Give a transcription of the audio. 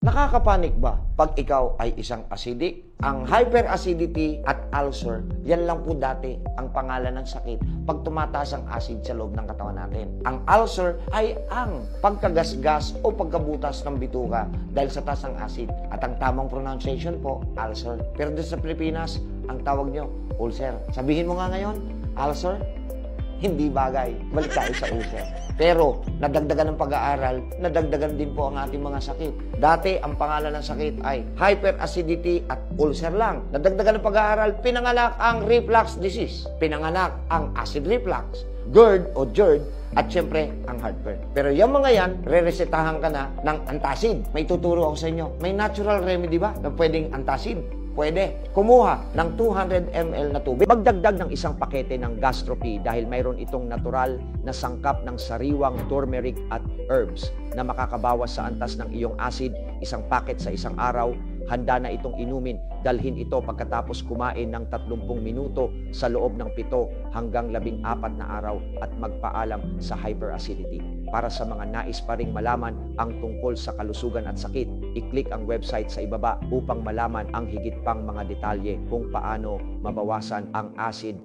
Nakakapanik ba pag ikaw ay isang acidic? Ang hyperacidity at ulcer, yan lang po dati ang pangalan ng sakit pag tumataas ang acid sa loob ng katawan natin. Ang ulcer ay ang pagkagasgas o pagkabutas ng bituka dahil sa taas ng acid. At ang tamang pronunciation po, ulcer. Pero doon sa Pilipinas, ang tawag nyo, ulcer. Sabihin mo nga ngayon, ulcer? Hindi bagay. Balik tayo sa ulcer. Pero, nadagdagan ng pag-aaral, nadagdagan din po ang ating mga sakit. Dati, ang pangalan ng sakit ay hyperacidity at ulcer lang. Nadagdagan ng pag-aaral, pinanganak ang reflux disease. Pinanganak ang acid reflux, GERD o GERD, at syempre, ang heartburn. Pero yung mga yan, re-resetahan ka na ng antacid. May tuturo ako sa inyo. May natural remedy ba na pwedeng antacid? Pwede. Kumuha ng 200 ml na tubig. Magdagdag ng isang pakete ng Gastropy dahil mayroon itong natural na sangkap ng sariwang turmeric at herbs na makakabawas sa antas ng iyong acid. Isang paket sa isang araw, handa na itong inumin. Dalhin ito pagkatapos kumain ng 30 minuto sa loob ng 7 hanggang 14 na araw at magpaalam sa hyperacidity. Para sa mga nais pa ring malaman ang tungkol sa kalusugan at sakit, i-click ang website sa ibaba upang malaman ang higit pang mga detalye kung paano mabawasan ang acid